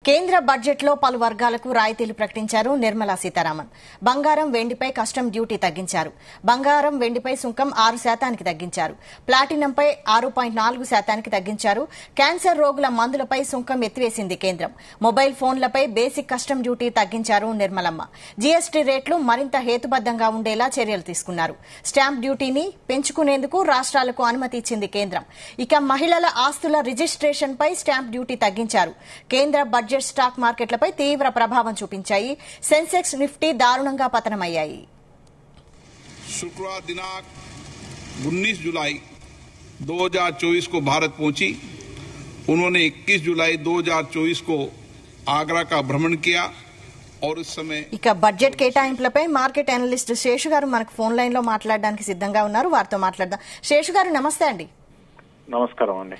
కేంద్ర బడ్జెట్లో పలు వర్గాలకు రాయితీలు ప్రకటించారు నిర్మలా సీతారామన్. బంగారం, వెండిపై కస్టమ్ డ్యూటీ తగ్గించారు. బంగారం, వెండిపై సుంకం 6% తగ్గించారు. ప్లాటినంపై 6.4% తగ్గించారు. క్యాన్సర్ రోగుల మందులపై సుంకం ఎత్తివేసింది కేంద్రం. మొబైల్ ఫోన్లపై బేసిక్ కస్టమ్ డ్యూటీ తగ్గించారు నిర్మలమ్మ. జీఎస్టీ రేట్లు మరింత హేతుబద్దంగా ఉండేలా చర్యలు తీసుకున్నారు. స్టాంప్ డ్యూటీని పెంచుకునేందుకు రాష్ట్రాలకు అనుమతి ఇచ్చింది కేంద్రం. ఇక మహిళల ఆస్తుల రిజిస్ట్రేషన్పై స్టాంప్ డ్యూటీ తగ్గించారు. కేంద్ర బడ్జెట్ స్టాక్ మార్కెట్లపై తీవ్ర ప్రభావం చూపించాయి. సెన్సెక్స్, నిఫ్టీ దారుణంగా పతనమయ్యాయి. शुक्रवार दिनांक 19 जुलाई 2024 को भारत पहुंची। उन्होंने 21 जुलाई 2024 को आगरा का भ्रमण किया और उस समय ఇక బడ్జెట్ కేటాయింపులపై మార్కెట్ అనలిస్ట్ శేషు గారు మనకు ఫోన్ లైన్ లో మాట్లాడడానికి సిద్ధంగా ఉన్నారు. వారితో మాట్లాడదాం. శేషు గారు నమస్తే అండి. నమస్కారం అండి.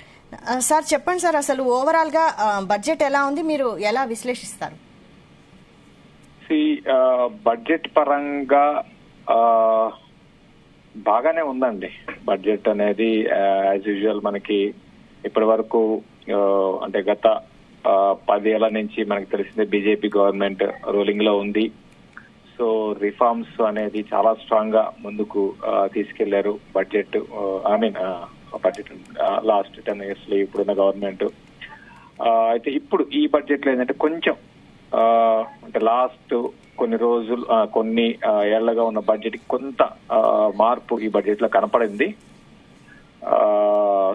సార్ చెప్పండి సార్, అసలు ఓవరాల్ గా బడ్జెట్ ఎలా ఉంది, మీరు ఎలా విశ్లేషిస్తారు? బడ్జెట్ పరంగా బాగానే ఉందండి. బడ్జెట్ అనేది యాజ్ యూజువల్ మనకి ఇప్పటి వరకు అంటే గత 10 ఏళ్ల నుంచి మనకి తెలిసిందే బీజేపీ గవర్నమెంట్ రూలింగ్ లో ఉంది. సో రిఫార్మ్స్ అనేది చాలా స్ట్రాంగ్ గా ముందుకు తీసుకెళ్లారు. బడ్జెట్ బడ్జెట్ లాస్ట్ 10 years లో ఇప్పుడున్న గవర్నమెంట్ అయితే ఇప్పుడు ఈ బడ్జెట్ లో ఏంటంటే కొంచెం అంటే లాస్ట్ కొన్ని ఏళ్లగా ఉన్న బడ్జెట్ కొంత మార్పు ఈ బడ్జెట్ లో కనపడింది.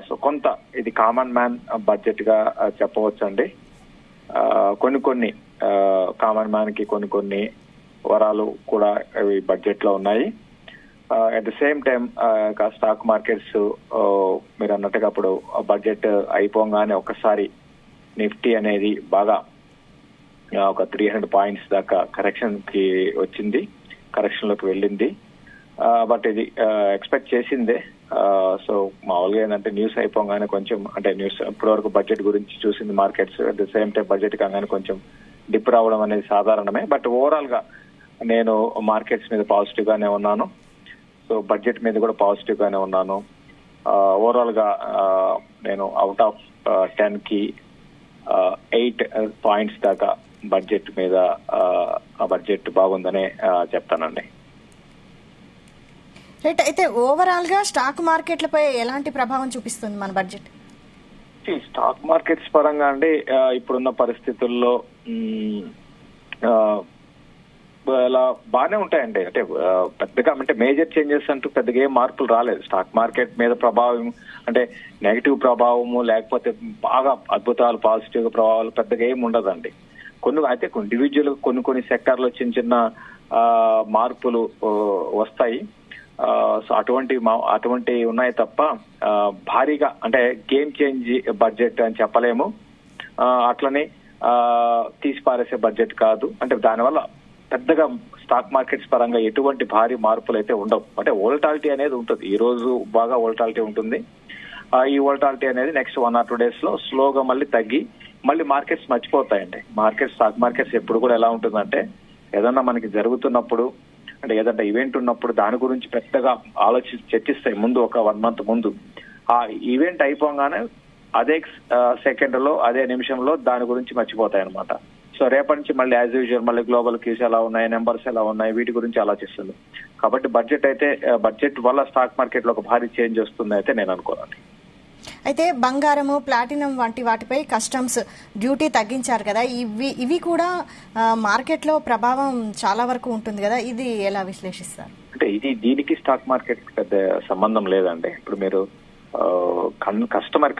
సో కొంత ఇది కామన్ మ్యాన్ బడ్జెట్ గా చెప్పవచ్చండి. కొన్ని కామన్ మ్యాన్ కి కొన్ని వరాలు కూడా ఈ బడ్జెట్ లో ఉన్నాయి. At the same time stock markets మీరు అన్నట్టుగా అప్పుడు బడ్జెట్ అయిపోగానే ఒకసారి నిఫ్టీ అనేది బాగా ఒక 300 పాయింట్స్ దాకా కరెక్షన్ లోకి వెళ్ళింది. బట్ ఇది ఎక్స్పెక్ట్ చేసిందే. సో మామూలుగా ఏంటంటే న్యూస్ అయిపోగానే కొంచెం అంటే న్యూస్ ఇప్పటి వరకు బడ్జెట్ గురించి చూసింది markets. At the same time budget కాగానే కొంచెం డిప్ రావడం అనేది సాధారణమే. బట్ ఓవరాల్ గా నేను మార్కెట్స్ మీద పాజిటివ్ గానే ఉన్నాను. సో బడ్జెట్ మీద కూడా పాజిటివ్ గానే ఉన్నాను. ఓవరాల్ గా నేను అవుట్ ఆఫ్ 10 కి 8 పాయింట్స్ దాకా బడ్జెట్ మీద బడ్జెట్ బాగుందనే చెప్తానండి. రైట్. అయితే ఓవరాల్ గా స్టాక్ మార్కెట్లపై ఎలాంటి ప్రభావం చూపిస్తుంది మన బడ్జెట్? స్టాక్ మార్కెట్స్ పరంగా అండి ఇప్పుడున్న పరిస్థితుల్లో ఇలా బాగానే ఉంటాయండి. అంటే పెద్దగా అంటే మేజర్ చేంజెస్ అంటూ పెద్దగా ఏం మార్పులు రాలేదు. స్టాక్ మార్కెట్ మీద ప్రభావం అంటే నెగిటివ్ ప్రభావము లేకపోతే బాగా అద్భుతాలు పాజిటివ్ ప్రభావాలు పెద్దగా ఏమి ఉండదండి. అయితే ఇండివిజువల్ కొన్ని సెక్టార్లో చిన్న మార్పులు వస్తాయి. సో అటువంటి ఉన్నాయి తప్ప భారీగా అంటే గేమ్ చేంజ్ బడ్జెట్ అని చెప్పలేము. అట్లనే తీసిపారేసే బడ్జెట్ కాదు. అంటే దానివల్ల పెద్దగా స్టాక్ మార్కెట్స్ పరంగా ఎటువంటి భారీ మార్పులు అయితే ఉండవు. అంటే వోలటాలిటీ అనేది ఉంటుంది. ఈ రోజు బాగా వోలటాలిటీ ఉంటుంది. ఈ వోలటాలిటీ అనేది నెక్స్ట్ 1 or 2 days లో స్లోగా మళ్ళీ తగ్గి మళ్ళీ మార్కెట్స్ మర్చిపోతాయండి. స్టాక్ మార్కెట్స్ ఎప్పుడు కూడా ఎలా ఉంటుందంటే ఏదన్నా మనకి జరుగుతున్నప్పుడు అంటే ఏదన్నా ఈవెంట్ ఉన్నప్పుడు దాని గురించి పెద్దగా చర్చిస్తాయి ముందు ఒక 1 month ముందు. ఆ ఈవెంట్ అయిపోగానే అదే సెకండ్ లో అదే నిమిషంలో దాని గురించి మర్చిపోతాయి అనమాట. సో రేపటి నుంచి మళ్ళీ యాజ్ యూజువల్ మళ్ళీ గ్లోబల్ క్యూస్ ఎలా ఉన్నాయి, నెంబర్స్ ఎలా ఉన్నాయి, వీటి గురించి ఆలోచిస్తుంది. కాబట్టి బడ్జెట్ వల్ల స్టాక్ మార్కెట్ లో ఒక భారీ చేంజ్ వస్తుంది అయితే నేను అనుకోవాలి. అయితే బంగారము, ప్లాటినం వంటి వాటిపై కస్టమ్స్ డ్యూటీ తగ్గించారు కదా, ఇవి కూడా మార్కెట్ లో ప్రభావం చాలా వరకు ఉంటుంది కదా, ఇది ఎలా విశ్లేషిస్తారు? అంటే దీనికి స్టాక్ మార్కెట్ పెద్ద సంబంధం లేదండి. ఇప్పుడు మీరు కన్స్యూమర్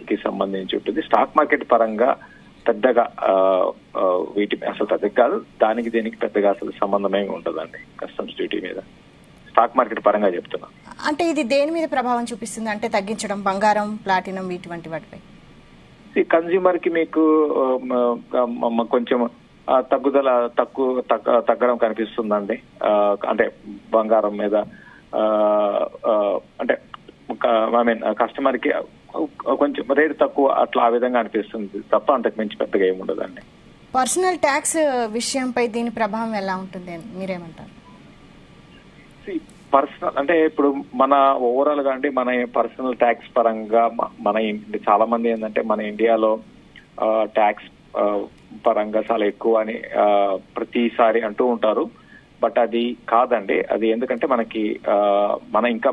కి సంబంధించి ఉంటుంది. స్టాక్ మార్కెట్ పరంగా పెద్దగా వీటి అసలు పెద్దగా కాదు. దీనికి పెద్దగా అసలు సంబంధం ఏమి ఉంటుందండి కస్టమ్స్ డ్యూటీ మీద. స్టాక్ మార్కెట్ పరంగా చెప్తున్నా. అంటే ఇది దేని మీద ప్రభావం చూపిస్తుంది? అంటే తగ్గించడం బంగారం, ప్లాటినం వీటి వాటిపై కన్స్యూమర్ కి మీకు కొంచెం తగ్గడం కనిపిస్తుందండి. అంటే బంగారం మీద అంటే కస్టమర్ కి కొంచెం రేటు తక్కువ అట్లా ఆ విధంగా అనిపిస్తుంది తప్ప అంతకు మించి పెద్దగా ఏముండదండి. పర్సనల్ ట్యాక్స్ విషయంపై దీని ప్రభావం ఎలా ఉంటుంది మీరేమంటారు? పర్సనల్ అంటే ఇప్పుడు మన ఓవరాల్ గా అంటే మన పర్సనల్ ట్యాక్స్ పరంగా చాలా మంది ఏంటంటే మన ఇండియాలో ట్యాక్స్ పరంగా చాలా ఎక్కువ అని ప్రతిసారి అంటూ ఉంటారు. బట్ అది కాదండి. అది ఎందుకంటే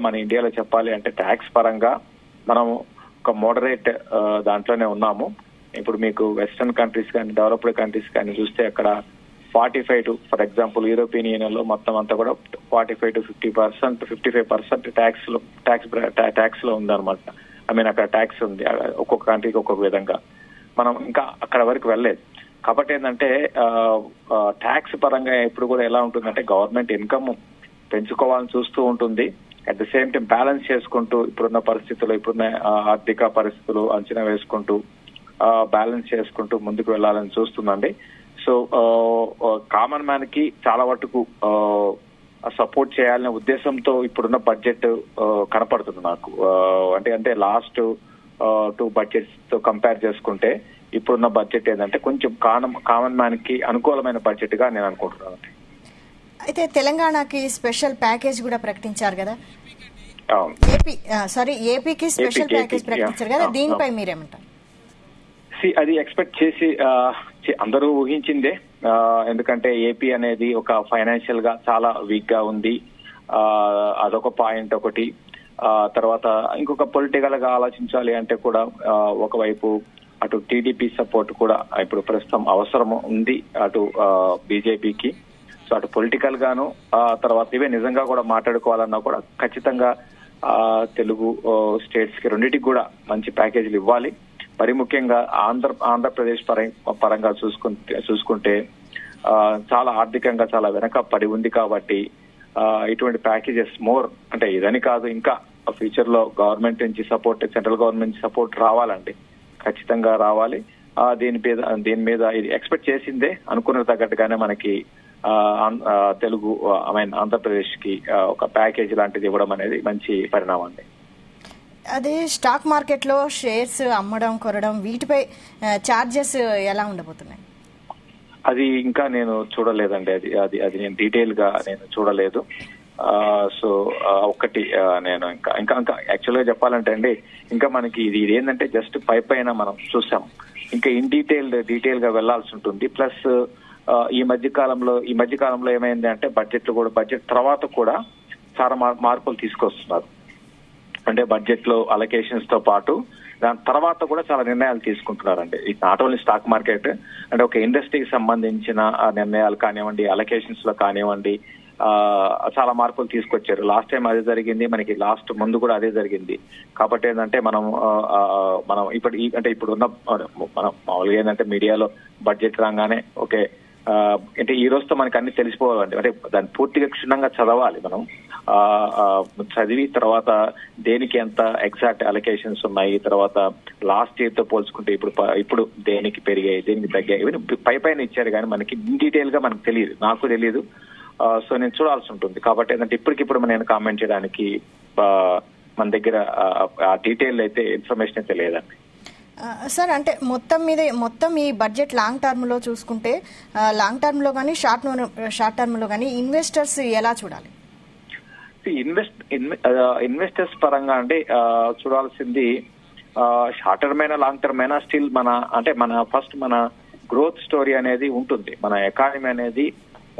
మన ఇండియాలో చెప్పాలి అంటే ట్యాక్స్ పరంగా మనం ఒక మోడరేట్ దాంట్లోనే ఉన్నాము. ఇప్పుడు మీకు వెస్టర్న్ కంట్రీస్ కానీ డెవలప్డ్ కంట్రీస్ కానీ చూస్తే అక్కడ 45 to for example European union లో మొత్తం అంతా కూడా 45 to 50%, 55% ట్యాక్స్ లో ఉందన్నమాట. అక్కడ ట్యాక్స్ ఉంది. ఒక్కొక్క కంట్రీకి ఒక్కొక్క విధంగా. మనం ఇంకా అక్కడ వరకు వెళ్ళలేదు. కాబట్టి ఏంటంటే ట్యాక్స్ పరంగా ఇప్పుడు కూడా ఎలా ఉంటుందంటే గవర్నమెంట్ ఇన్కమ్ పెంచుకోవాలని చూస్తూ ఉంటుంది. At the same time balance చేసుకుంటూ ఇప్పుడున్న ఆర్థిక పరిస్థితులు అంచనా వేసుకుంటూ బ్యాలెన్స్ చేసుకుంటూ ముందుకు వెళ్లాలని చూస్తుందండి. సో కామన్ మ్యాన్ కి చాలా వరకు సపోర్ట్ చేయాలనే ఉద్దేశంతో ఇప్పుడున్న బడ్జెట్ కనపడుతుంది నాకు. అంటే లాస్ట్ 2 బడ్జెట్స్ తో కంపేర్ చేసుకుంటే ఇప్పుడున్న బడ్జెట్ ఏంటంటే కొంచెం కామన్ మ్యాన్ కి అనుకూలమైన బడ్జెట్ గా నేను అనుకుంటున్నాను. అయితే తెలంగాణకి స్పెషల్ ప్యాకేజ్ కూడా ప్రకటించారు కదా, ఏపీకి స్పెషల్ ప్యాకేజ్ ప్రకటించారు కదా, దీనిపై మీరేమంటారు? అది ఎక్స్పెక్ట్ చేసి అందరూ ఊహించిందే. ఎందుకంటే ఏపీ అనేది ఒక ఫైనాన్షియల్ గా చాలా వీక్ గా ఉంది. అదొక పాయింట్ ఒకటి. తర్వాత ఇంకొక పొలిటికల్ గా ఆలోచించాలి అంటే కూడా ఒకవైపు అటు టీడీపీ సపోర్ట్ కూడా ఇప్పుడు ప్రస్తుతం అవసరం ఉంది అటు బీజేపీకి. సో అటు పొలిటికల్ గాను తర్వాత ఇవే నిజంగా కూడా మాట్లాడుకోవాలన్నా కూడా ఖచ్చితంగా తెలుగు స్టేట్స్ కి రెండింటికి కూడా మంచి ప్యాకేజీలు ఇవ్వాలి. మరి ముఖ్యంగా ఆంధ్రప్రదేశ్ పరంగా చూసుకుంటే చాలా ఆర్థికంగా చాలా వెనక పడి ఉంది. కాబట్టి ఇటువంటి ప్యాకేజెస్ మోర్ అంటే ఇదని కాదు, ఇంకా ఫ్యూచర్ లో గవర్నమెంట్ నుంచి సపోర్ట్, సెంట్రల్ గవర్నమెంట్ నుంచి సపోర్ట్ రావాలండి, ఖచ్చితంగా రావాలి. దీని మీద ఇది ఎక్స్పెక్ట్ చేసిందే. అనుకున్న తగ్గట్టుగానే మనకి తెలుగు ఆంధ్రప్రదేశ్ కి ఒక ప్యాకేజ్ లాంటిది ఇవ్వడం అనేది మంచి పరిణామం అండి. అదే స్టాక్ మార్కెట్ లో షేర్స్ అమ్మడం కొనడం వీటిపై చార్జెస్ ఎలా ఉండబోతున్నాయి? అది ఇంకా నేను చూడలేదండి. అది నేను డీటెయిల్ గా నేను చూడలేదు. సో ఒక్కటి నేను ఇంకా యాక్చువల్ గా చెప్పాలంటే అండి, ఇంకా మనకి ఇది ఏంటంటే జస్ట్ పైన మనం చూసాం. ఇంకా ఇన్ డీటెయిల్ గా వెళ్లాల్సి ఉంటుంది. ప్లస్ ఈ మధ్య కాలంలో ఏమైంది అంటే బడ్జెట్ తర్వాత కూడా చాలా మార్పులు తీసుకొస్తున్నారు. అంటే బడ్జెట్ లో అలొకేషన్స్ తో పాటు దాని తర్వాత కూడా చాలా నిర్ణయాలు తీసుకుంటున్నారండి. It not only stock market, అంటే ఒక ఇండస్ట్రీకి సంబంధించిన నిర్ణయాలు కానివ్వండి, అలొకేషన్స్ లో కానివ్వండి, చాలా మార్పులు తీసుకొచ్చారు. లాస్ట్ టైం అదే జరిగింది, మనకి లాస్ట్ ముందు కూడా అదే జరిగింది. కాబట్టి ఏంటంటే మనం ఇప్పుడున్న మనం మామూలుగా ఏంటంటే మీడియాలో బడ్జెట్ రాగానే ఓకే అంటే ఈ రోజుతో మనకి అన్ని తెలిసిపోవాలండి. అంటే దాన్ని పూర్తిగా క్షుణ్ణంగా చదవాలి. మనం చదివి తర్వాత దేనికి ఎంత ఎగ్జాక్ట్ అలొకేషన్స్ ఉన్నాయి, తర్వాత లాస్ట్ ఇయర్ తో పోల్చుకుంటే ఇప్పుడు దేనికి పెరిగాయి, దేనికి తగ్గాయి, ఇవన్నీ పైన ఇచ్చారు. కానీ మనకి డీటెయిల్ గా మనకు తెలియదు, నాకు తెలియదు. సో నేను చూడాల్సి ఉంటుంది. కాబట్టి ఏంటంటే ఇప్పటికిప్పుడు నేను కామెంట్ చేయడానికి మన దగ్గర ఆ డీటెయిల్ అయితే ఇన్ఫర్మేషన్ అయితే లేదండి. సార్, అంటే మొత్తం ఈ బడ్జెట్ లాంగ్ టర్మ్ లో చూసుకుంటే, లాంగ్ టర్మ్ లో కానీ షార్ట్ టర్మ్ లో కానీ ఇన్వెస్టర్స్ ఎలా చూడాలి? ఇన్వెస్టర్స్ పరంగా అంటే చూడాల్సింది షార్ట్ టర్మ్ అయినా లాంగ్ టర్మ్ అయినా స్టిల్ మన గ్రోత్ స్టోరీ అనేది ఉంటుంది. మన ఎకానమీ అనేది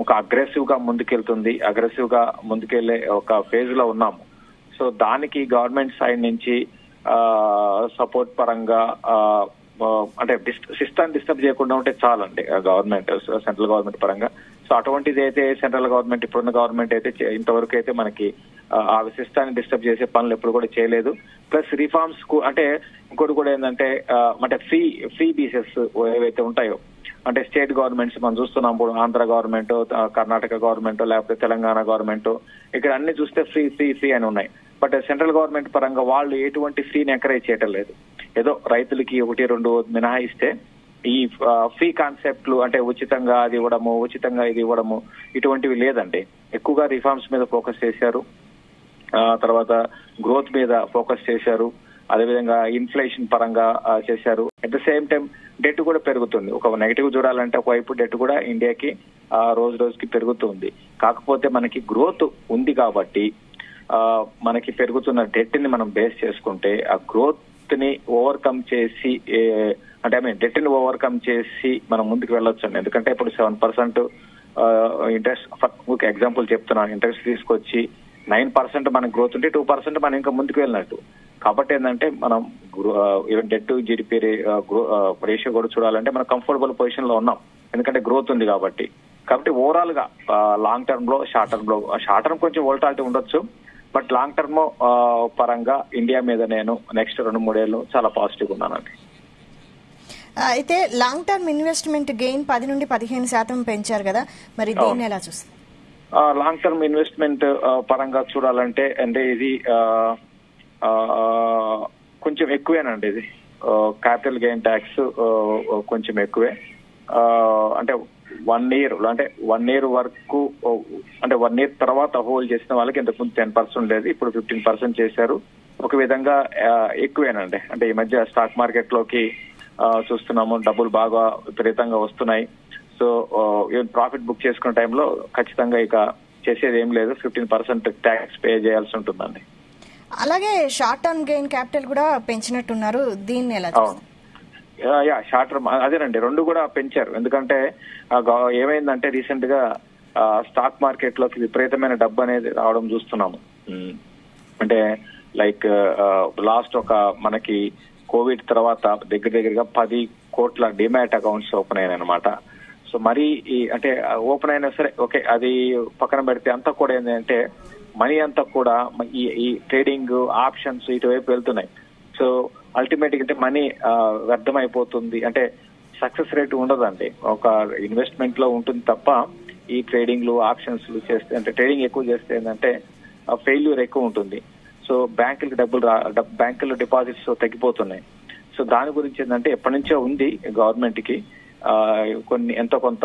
ఒక అగ్రెసివ్ గా ముందుకెళ్లే ఒక ఫేజ్ లో ఉన్నాము. సో దానికి గవర్నమెంట్ సైడ్ నుంచి సపోర్ట్ పరంగా అంటే సిస్టమ్ డిస్టర్బ్ చేయకుండా ఉంటే చాలండి గవర్నమెంట్, సెంట్రల్ గవర్నమెంట్ పరంగా. సో అటువంటిది అయితే సెంట్రల్ గవర్నమెంట్, ఇప్పుడున్న గవర్నమెంట్ అయితే ఇంతవరకు అయితే మనకి ఆ సిస్టాన్ని డిస్టర్బ్ చేసే పనులు ఎప్పుడు కూడా చేయలేదు. ప్లస్ రిఫార్మ్స్ కు అంటే ఇంకోటి కూడా ఏంటంటే అంటే ఫ్రీ బీసెస్ ఏవైతే ఉంటాయో, అంటే స్టేట్ గవర్నమెంట్స్ మనం చూస్తున్నాం. ఇప్పుడు ఆంధ్ర గవర్నమెంట్, కర్ణాటక గవర్నమెంట్, లేకపోతే తెలంగాణ గవర్నమెంట్, ఇక్కడ అన్ని చూస్తే ఫ్రీ అని ఉన్నాయి. బట్ సెంట్రల్ గవర్నమెంట్ పరంగా వాళ్ళు ఎటువంటి ఫ్రీని ఎంకరేజ్ చేయటం లేదు. ఏదో రైతులకి 1-2 మినహాయిస్తే ఈ ఫ్రీ కాన్సెప్ట్లు అంటే ఉచితంగా అది ఇవ్వడము, ఉచితంగా ఇది ఇవ్వడము, ఇటువంటివి లేదండి. ఎక్కువగా రిఫార్మ్స్ మీద ఫోకస్ చేశారు, తర్వాత గ్రోత్ మీద ఫోకస్ చేశారు, అదేవిధంగా ఇన్ఫ్లేషన్ పరంగా చేశారు. At the same time debt కూడా పెరుగుతుంది. ఒక నెగిటివ్ చూడాలంటే ఒకవైపు డెట్ కూడా ఇండియాకి రోజుకి పెరుగుతుంది. కాకపోతే మనకి గ్రోత్ ఉంది కాబట్టి మనకి పెరుగుతున్న డెట్ ని మనం బేస్ చేసుకుంటే ఆ గ్రోత్ ని ఓవర్కమ్ చేసి అంటే డెట్ ని ఓవర్కమ్ చేసి మనం ముందుకు వెళ్ళొచ్చు అండి. ఎందుకంటే ఇప్పుడు 7% ఇంట్రెస్ట్, ఎగ్జాంపుల్ చెప్తున్నాను, ఇంట్రెస్ట్ తీసుకొచ్చి 9% మనకి గ్రోత్ ఉంటే 2% మనం ఇంకా ముందుకు వెళ్ళినట్టు. కాబట్టి ఏంటంటే మనం even debt to GDP ratio కూడా చూడాలంటే మనం కంఫర్టబుల్ పొజిషన్ లో ఉన్నాం, ఎందుకంటే గ్రోత్ ఉంది కాబట్టి. ఓవరాల్ గా లాంగ్ టర్మ్ లో షార్ట్ టర్మ్ కొంచెం వోల్టాలిటీ ఉండొచ్చు, బట్ లాంగ్ టర్మ్ పరంగా ఇండియా మీద నేను నెక్స్ట్ 2-3 ఏళ్ళు చాలా పాజిటివ్ ఉన్నానండి. అయితే లాంగ్ టర్మ్ ఇన్వెస్ట్మెంట్ గెయిన్ 10 నుండి 15% పెంచారు కదా, మరి దీన్ని ఎలా చూస్తారు? లాంగ్ టర్మ్ ఇన్వెస్ట్మెంట్ పరంగా చూడాలంటే అంటే ఇది కొంచెం ఎక్కువేనండి. ఇది క్యాపిటల్ గెయిన్ ట్యాక్స్ కొంచెం ఎక్కువే. అంటే 1 year అంటే 1 year వరకు, అంటే 1 year తర్వాత హోల్డ్ చేసిన వాళ్ళకి ఇంతకుముందు 10% ఉండేది, ఇప్పుడు 15% చేశారు. ఒక విధంగా ఎక్కువేనండి. అంటే ఈ మధ్య స్టాక్ మార్కెట్ లోకి చూస్తున్నాము, డబ్బులు బాగా విపరీతంగా వస్తున్నాయి. సో ప్రాఫిట్ బుక్ చేసుకున్న టైంలో ఖచ్చితంగా ఇక చేసేది ఏం లేదు, 15% ట్యాక్స్ పే చేయాల్సి ఉంటుందండి. అలాగే షార్ట్ టర్మ్ గెయిన్ క్యాపిటల్ కూడా పెంచినట్టున్నారు, దీన్ని ఎలా చూస్తారు? షార్ట్ టర్మ్ అదేనండి, 2 కూడా పెంచారు. ఎందుకంటే ఏమైందంటే రీసెంట్ గా స్టాక్ మార్కెట్ లోకి విపరీతమైన డబ్బు అనేది రావడం చూస్తున్నాము. అంటే లైక్ లాస్ట్ మనకి కోవిడ్ తర్వాత దగ్గరగా 10 కోట్ల డిమాట్ అకౌంట్స్ ఓపెన్ అయ్యాయి అనమాట. సో మరి అంటే ఓపెన్ అయినా సరే ఓకే, అది పక్కన పెడితే అంతా కూడా ఏంటంటే మనీ అంతా కూడా ఈ ట్రేడింగ్ ఆప్షన్స్ ఇటువైపు వెళ్తున్నాయి. సో అల్టిమేట్ గా అంటే మనీ వ్యర్థమైపోతుంది, అంటే సక్సెస్ రేట్ ఉండదండి. ఒక ఇన్వెస్ట్మెంట్ లో ఉంటుంది తప్ప ఈ ట్రేడింగ్లు ఆప్షన్స్ చేస్తే, అంటే ట్రేడింగ్ ఎక్కువ చేస్తే ఏంటంటే ఫెయిల్యూర్ ఎక్కువ ఉంటుంది. సో బ్యాంకుల డిపాజిట్స్ తగ్గిపోతున్నాయి. సో దాని గురించి ఏంటంటే ఎప్పటి నుంచో ఉంది గవర్నమెంట్ కి కొన్ని ఎంతో కొంత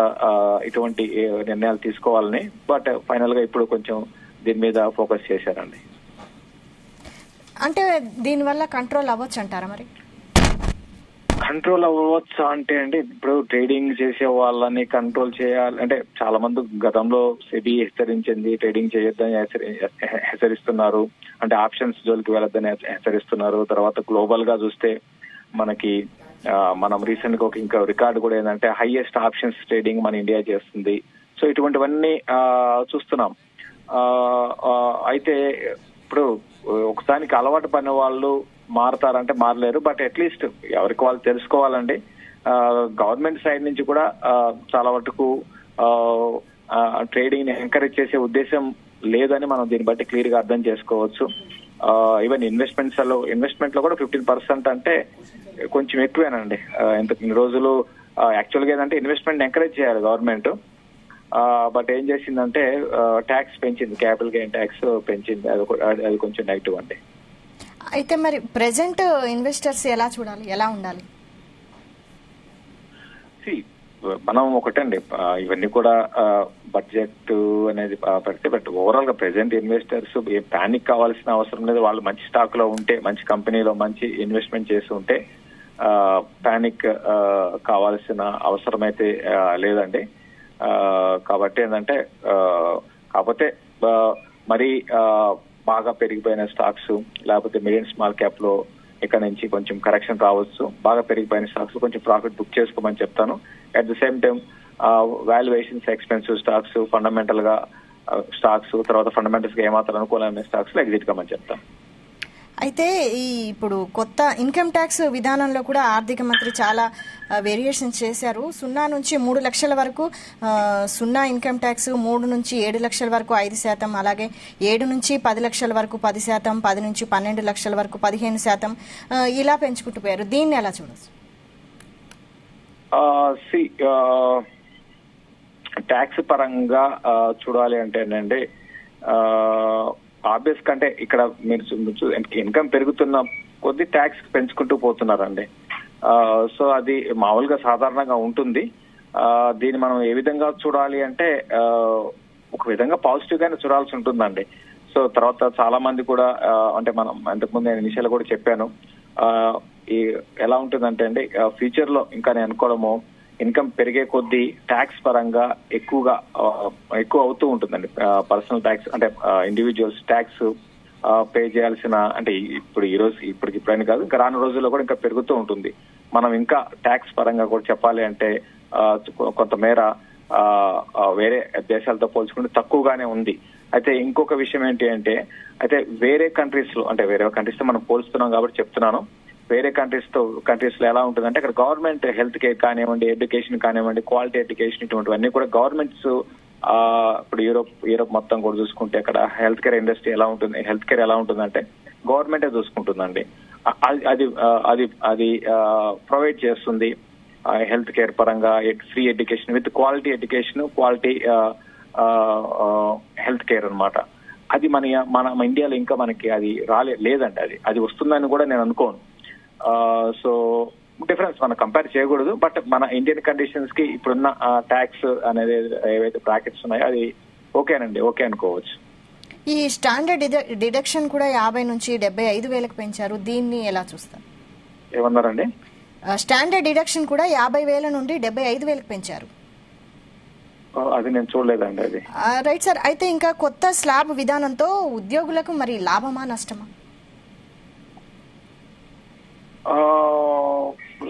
ఇటువంటి నిర్ణయాలు తీసుకోవాలని, బట్ ఫైనల్ గా ఇప్పుడు కొంచెం దీని మీద ఫోకస్ చేశారండి. అంటే దీనివల్ల కంట్రోల్ అవ్వచ్చు అంటారా? మరి కంట్రోల్ అవ్వచ్చా అంటే అండి, ఇప్పుడు ట్రేడింగ్ చేసే వాళ్ళని కంట్రోల్ చేయాలి అంటే చాలా మంది గతంలో సెబీ హెచ్చరించింది, ట్రేడింగ్ చేయొద్దని హెచ్చరిస్తున్నారు, అంటే ఆప్షన్స్ జోలికి వెళ్ళొద్దని హెచ్చరిస్తున్నారు. తర్వాత గ్లోబల్ గా చూస్తే మనకి మనం రీసెంట్ గా ఇంకా రికార్డు కూడా ఏంటంటే హైయెస్ట్ ఆప్షన్స్ ట్రేడింగ్ మన ఇండియా చేస్తుంది. సో ఇటువంటివన్నీ చూస్తున్నాం. అయితే ఇప్పుడు ఒకసారికి అలవాటు పడిన వాళ్ళు మారతారంటే మారలేరు, బట్ అట్లీస్ట్ ఎవరికి వాళ్ళు తెలుసుకోవాలండి. గవర్నమెంట్ సైడ్ నుంచి కూడా చాలా వరకు ట్రేడింగ్ ని ఎంకరేజ్ చేసే ఉద్దేశం లేదని మనం దీన్ని బట్టి క్లియర్ గా అర్థం చేసుకోవచ్చు. ఈవెన్ ఇన్వెస్ట్మెంట్ లో కూడా 15% అంటే కొంచెం ఎక్కువేనండి. ఇన్ని రోజులు యాక్చువల్ గా ఏంటంటే ఇన్వెస్ట్మెంట్ ఎంకరేజ్ చేయాలి గవర్నమెంట్, బట్ ఏం చేసిందంటే ట్యాక్స్ పెంచింది, క్యాపిటల్ గెయిన్ ట్యాక్స్ పెంచింది. అది కొంచెం నెగిటివ్ అండి. అయితే మరి ప్రెసెంట్ ఇన్వెస్టర్స్ ఎలా చూడాలి, ఎలా ఉండాలి? మనం ఒకటండి, ఇవన్నీ కూడా బడ్జెట్ అనేది పెడితే, బట్ ఓవరాల్ గా ప్రెసెంట్ ఇన్వెస్టర్స్ పానిక్ కావాల్సిన అవసరం లేదు. వాళ్ళు మంచి స్టాక్ లో ఉంటే, మంచి కంపెనీలో మంచి ఇన్వెస్ట్మెంట్ చేసి ఉంటే పానిక్ కావాల్సిన అవసరం అయితే లేదండి. కాబట్టి ఏంటంటే కాకపోతే మరి బాగా పెరిగిపోయిన స్టాక్స్ లేకపోతే మీడియం స్మాల్ క్యాప్ లో ఇక్కడ నుంచి కొంచెం కరెక్షన్ రావచ్చు. బాగా పెరిగిపోయిన స్టాక్స్ కొంచెం ప్రాఫిట్ బుక్ చేసుకోమని చెప్తాను. At the same time valuations expensive stocks, fundamental గా స్టాక్స్, తర్వాత ఫండమెంటల్స్ గా ఏమాత్రం అనుకూలమైన స్టాక్స్ లో ఎగ్జిట్ కమని చెప్తాను. అయితే ఇప్పుడు కొత్త ఇన్కమ్ ట్యాక్స్ విధానంలో కూడా ఆర్థిక మంత్రి చాలా వేరియేషన్ చేశారు. 0 నుంచి 3 లక్షల వరకు 0 ఇన్కమ్ ట్యాక్స్, 3 నుంచి 7 లక్షల వరకు 5%, అలాగే 7 నుంచి 10 లక్షల వరకు 10%, 10 నుంచి 12 లక్షల వరకు 15%, ఇలా పెంచుకుంటూ పోయారు. దీన్ని ఎలా చూడొచ్చు? ట్యాక్స్ పరంగా చూడాలి అంటేనండి, ఆబ్వియస్ కంటే ఇక్కడ మీరు ఇన్కమ్ పెరుగుతున్న కొద్ది ట్యాక్స్ పెంచుకుంటూ పోతున్నారండి. సో అది మామూలుగా సాధారణంగా ఉంటుంది. దీన్ని మనం ఏ విధంగా చూడాలి అంటే ఒక విధంగా పాజిటివ్ గానే చూడాల్సి ఉంటుందండి. సో తర్వాత చాలా మంది కూడా అంటే మనం ఇంతకుముందు నేను ఇనిషియల్ కూడా చెప్పాను, ఎలా ఉంటుందంటే అండి ఫ్యూచర్ లో ఇంకా నేను అనుకోవడము ఇన్కమ్ పెరిగే కొద్దీ ట్యాక్స్ పరంగా ఎక్కువ అవుతూ ఉంటుందండి. పర్సనల్ ట్యాక్స్ అంటే ఇండివిజువల్స్ ట్యాక్స్ పే చేయాల్సిన, అంటే ఇప్పుడైనా కాదు ఇంకా రాను రోజుల్లో కూడా ఇంకా పెరుగుతూ ఉంటుంది. మనం ఇంకా ట్యాక్స్ పరంగా కూడా చెప్పాలి అంటే కొంతమేర వేరే దేశాలతో పోల్చుకుంటే తక్కువగానే ఉంది. అయితే ఇంకొక విషయం ఏంటి అంటే అయితే వేరే కంట్రీస్ లో అంటే వేరే కంట్రీస్ తో మనం పోల్స్తున్నాం కాబట్టి చెప్తున్నాను. వేరే కంట్రీస్ లో ఎలా ఉంటుందంటే అక్కడ గవర్నమెంట్ హెల్త్ కేర్ కానివ్వండి, ఎడ్యుకేషన్ కానివ్వండి, క్వాలిటీ ఎడ్యుకేషన్ ఇటువంటివన్నీ కూడా గవర్నమెంట్స్ ఇప్పుడు యూరోప్ మొత్తం కూడా చూసుకుంటే అక్కడ హెల్త్ కేర్ ఇండస్ట్రీ ఎలా ఉంటుంది, హెల్త్ కేర్ ఎలా ఉంటుందంటే గవర్నమెంటే చూసుకుంటుందండి. అది ప్రొవైడ్ చేస్తుంది హెల్త్ కేర్ పరంగా free education with quality education, quality health care అన్నమాట. అది మన ఇండియాలో ఇంకా మనకి అది లేదండి. అది వస్తుందని కూడా నేను అనుకోను. సో డిఫరెన్స్ మనం కంపేర్ చేయకూడదు. బట్ మన ఇండియన్ కండిషన్స్ కి ఇప్పుడున్న ట్యాక్స్ అనేది ఏవైతే బ్రాకెట్స్ ఉన్నాయో అది ఓకేనండి, ఓకే అనుకోవచ్చు. ఈ స్టాండర్డ్ డిడక్షన్ కూడా 50 నుంచి 75,000కు పెంచారు. దీన్ని ఎలా చూస్తారు? ఏమన్నారండి? స్టాండర్డ్ డిడక్షన్ కూడా 50,000 నుండి 75,000కు పెంచారు. అది నేను చూడలేదండి. అది రైట్ సార్. అయితే ఇంకా కొత్త స్లాబ్ విధానంతో ఉద్యోగులకు మరి లాభమా నష్టమా?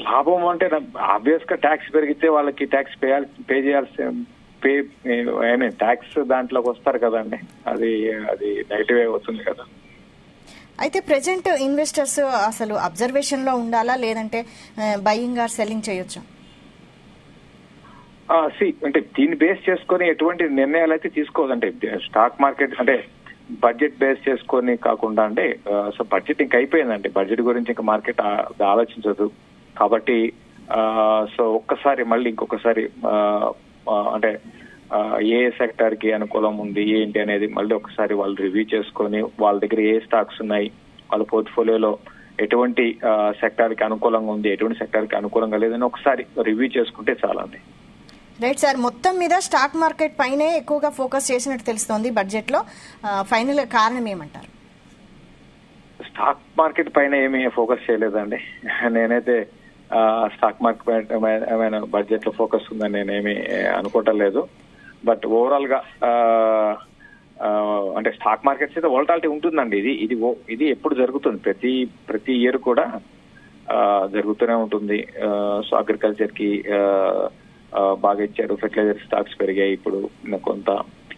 లాభం అంటే ఆబ్వియస్ గా ట్యాక్స్ పెరిగితే వాళ్ళకి ట్యాక్స్ పే చేయాల్సి ట్యాక్స్ దాంట్లోకి వస్తారు కదండి. అది నెగిటివ్ అవుతుంది కదా. అయితే ప్రెజెంట్ ఇన్వెస్టర్స్ అసలు అబ్జర్వేషన్ లో ఉండాలా లేదంటే బయింగ్ ఆర్ సెల్లింగ్ చేయొచ్చా? అంటే దీన్ని బేస్ చేసుకొని ఎటువంటి నిర్ణయాలు అయితే తీసుకోవద్దంటే స్టాక్ మార్కెట్ అంటే బడ్జెట్ బేస్ చేసుకొని కాకుండా అంటే సో బడ్జెట్ ఇంకా అయిపోయిందండి. బడ్జెట్ గురించి ఇంకా మార్కెట్ ఆలోచించదు కాబట్టి సో మళ్ళీ ఇంకొకసారి అంటే ఏ సెక్టర్ కి అనుకూలం ఉంది ఏంటి అనేది మళ్ళీ ఒకసారి వాళ్ళు రివ్యూ చేసుకొని వాళ్ళ దగ్గర ఏ స్టాక్స్ ఉన్నాయి, వాళ్ళ పోర్ట్ఫోలియోలో ఎటువంటి సెక్టర్ కి అనుకూలంగా ఉంది, ఎటువంటి సెక్టర్ కి అనుకూలంగా లేదని ఒకసారి రివ్యూ చేసుకుంటే చాలండి. Right sir. మొత్తం మీద స్టాక్ మార్కెట్ పైనే ఎక్కువగా ఫోకస్ చేసినట్టు తెలుస్తోంది బడ్జెట్ లో. ఫైనల్ కారణం ఏమంటారు? స్టాక్ మార్కెట్ పైన ఏమీ ఫోకస్ చేయలేదండి. నేనైతే స్టాక్ మార్కెట్ ఏమైనా బడ్జెట్ లో ఫోకస్ ఉందని నేనేమి అనుకోవటం లేదు. బట్ ఓవరాల్ గా అంటే స్టాక్ మార్కెట్స్ అయితే వోల్టాలిటీ ఉంటుందండి. ఇది ఎప్పుడు జరుగుతుంది, ప్రతి ఇయర్ కూడా జరుగుతూనే ఉంటుంది. సో అగ్రికల్చర్ కి బాగా ఇచ్చారు, ఫెర్టిలైజర్ స్టాక్స్ పెరిగాయి. ఇప్పుడు కొంత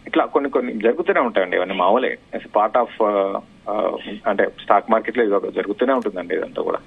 ఇట్లా కొన్ని జరుగుతూనే ఉంటాయండి. ఇవన్నీ మామూలే, పార్ట్ ఆఫ్ అంటే స్టాక్ మార్కెట్ లో ఇది జరుగుతూనే ఉంటుందండి ఇదంతా కూడా.